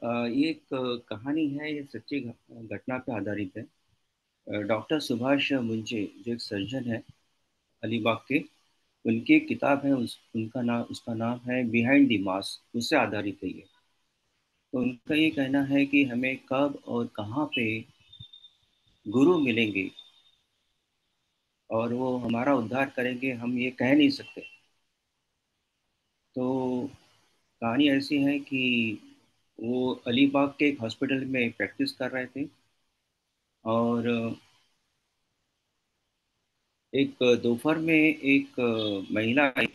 ये एक कहानी है। ये सच्ची घटना पे आधारित है। डॉक्टर सुभाष मुंजे जो एक सर्जन है अलीबाग के, उनकी एक किताब है। उसका नाम है बिहाइंड द मास्क। उससे आधारित है ये। तो उनका ये कहना है कि हमें कब और कहाँ पे गुरु मिलेंगे और वो हमारा उद्धार करेंगे, हम ये कह नहीं सकते। तो कहानी ऐसी है कि वो अलीबाग के एक हॉस्पिटल में प्रैक्टिस कर रहे थे। और एक दोपहर में एक महिला आई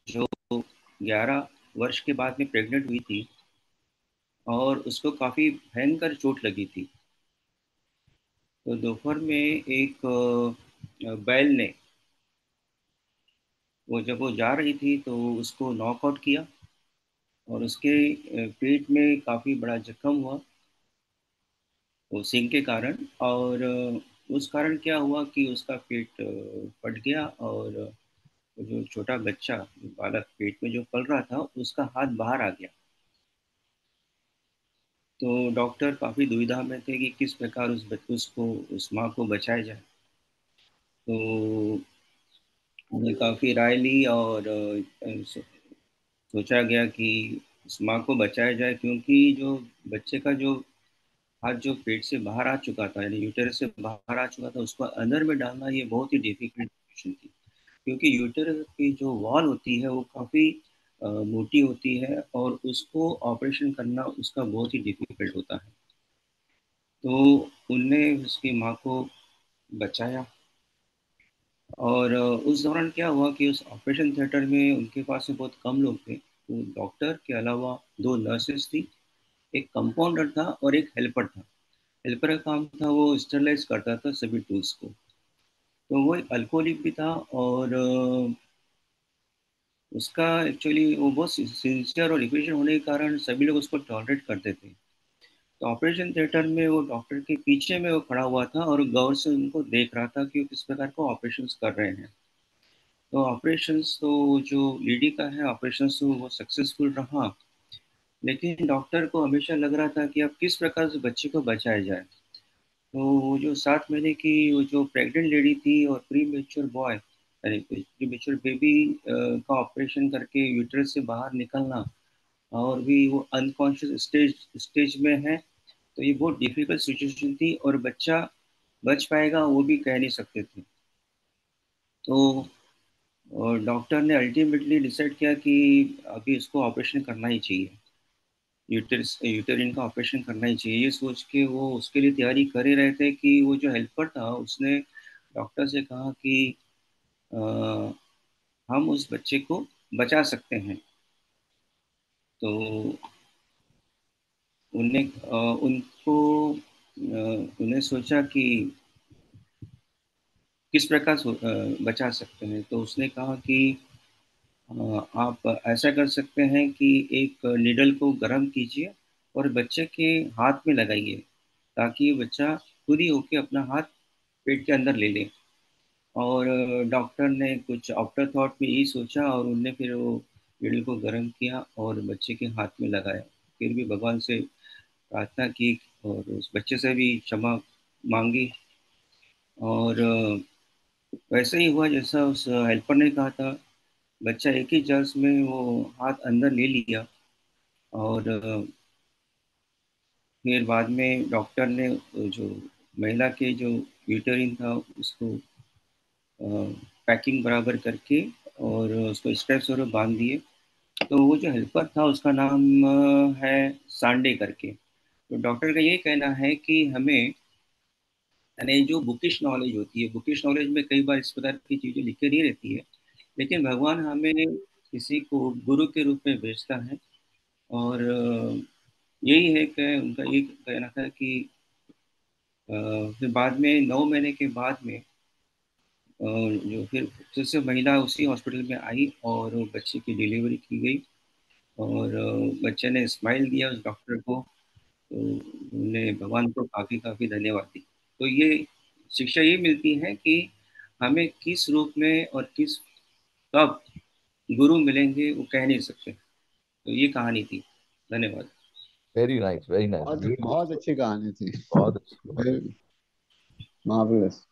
जो 11 वर्ष के बाद में प्रेग्नेंट हुई थी और उसको काफी भयंकर चोट लगी थी। तो दोपहर में एक बैल ने, वो जब वो जा रही थी तो उसको नॉकआउट किया और उसके पेट में काफी बड़ा जख्म हुआ वो सिंह के कारण। और उस कारण क्या हुआ कि उसका पेट फट गया और जो छोटा बच्चा, जो बालक पेट में जो पल रहा था, उसका हाथ बाहर आ गया। तो डॉक्टर काफी दुविधा में थे कि किस प्रकार उस माँ को बचाया जाए। तो उन्हें काफी राय ली और सोचा गया कि उस माँ को बचाया जाए, क्योंकि जो बच्चे का जो हाथ जो पेट से बाहर आ चुका था, यानी यूटेरस से बाहर आ चुका था, उसको अंदर में डालना ये बहुत ही डिफिकल्ट सिचुएशन थी। क्योंकि यूटेरस की जो वॉल होती है वो काफी मोटी होती है और उसको ऑपरेशन करना उसका बहुत ही डिफिकल्ट होता है। तो उनने उसकी माँ को बचाया। और उस दौरान क्या हुआ कि उस ऑपरेशन थिएटर में उनके पास में बहुत कम लोग थे। तो डॉक्टर के अलावा दो नर्सेस थी, एक कंपाउंडर था और एक हेल्पर था। हेल्पर का काम था वो स्टरलाइज करता था सभी टूल्स को। तो वो एक अल्कोहलिक भी था और उसका एक्चुअली वो बहुत सिंसियर और इफिशिएंट होने के कारण सभी लोग उसको टॉलरेट करते थे। तो ऑपरेशन थिएटर में वो डॉक्टर के पीछे में वो खड़ा हुआ था और गौर से उनको देख रहा था कि वो किस प्रकार का ऑपरेशन कर रहे हैं। तो ऑपरेशंस तो जो लेडी का है, ऑपरेशंस तो वो सक्सेसफुल रहा। लेकिन डॉक्टर को हमेशा लग रहा था कि अब किस प्रकार से बच्चे को बचाया जाए। तो वो जो 7 महीने की वो जो प्रेग्नेंट लेडी थी और प्री मेच्योर बॉय, यानी प्री मेच्योर बेबी का ऑपरेशन करके यूट्रस से बाहर निकलना, और भी वो अनकॉन्शियस स्टेज में है। तो ये बहुत डिफिकल्ट सिचुएशन थी और बच्चा बच पाएगा वो भी कह नहीं सकते थे। तो और डॉक्टर ने अल्टीमेटली डिसाइड किया कि अभी इसको ऑपरेशन करना ही चाहिए, यूटेरिन का ऑपरेशन करना ही चाहिए। ये सोच के वो उसके लिए तैयारी कर ही रहे थे कि वो जो हेल्पर था उसने डॉक्टर से कहा कि अ, हम उस बच्चे को बचा सकते हैं। तो उन्हें उनको उन्हें सोचा कि किस प्रकार बचा सकते हैं। तो उसने कहा कि आप ऐसा कर सकते हैं कि एक निडल को गर्म कीजिए और बच्चे के हाथ में लगाइए, ताकि बच्चा खुद ही होके अपना हाथ पेट के अंदर ले ले। और डॉक्टर ने कुछ आफ्टर थॉट में यही सोचा और उनने फिर वो निडल को गर्म किया और बच्चे के हाथ में लगाया। फिर भी भगवान से प्रार्थना की और उस बच्चे से भी क्षमा मांगी। और वैसे ही हुआ जैसा उस हेल्पर ने कहा था। बच्चा एक ही जल्स में वो हाथ अंदर ले लिया। और फिर बाद में डॉक्टर ने जो महिला के जो यूटेरिन था उसको पैकिंग बराबर करके और उसको स्ट्रेप्स और बांध दिए। तो वो जो हेल्पर था उसका नाम है सांडे करके। तो डॉक्टर का ये कहना है कि हमें, यानी जो बुकिश नॉलेज होती है, बुकिश नॉलेज में कई बार इस प्रकार की चीजें लिखी नहीं रहती है, लेकिन भगवान हमें किसी को गुरु के रूप में भेजता है। और यही है कि उनका ये कहना था कि फिर बाद में 9 महीने के बाद में जो फिर से महिला उसी हॉस्पिटल में आई और वो बच्चे की डिलीवरी की गई। और बच्चे ने स्माइल दिया उस डॉक्टर को। तो उन्हें भगवान को काफी काफी धन्यवाद दी। तो ये शिक्षा ये मिलती है कि हमें किस रूप में और किस कब गुरु मिलेंगे वो कह नहीं सकते। तो ये कहानी थी। धन्यवाद। वेरी नाइस, वेरी नाइस, बहुत ब्यूटीफुल बहुत स्टोरी। अच्छी कहानी थी। बहुत अच्छी। मार्वलस।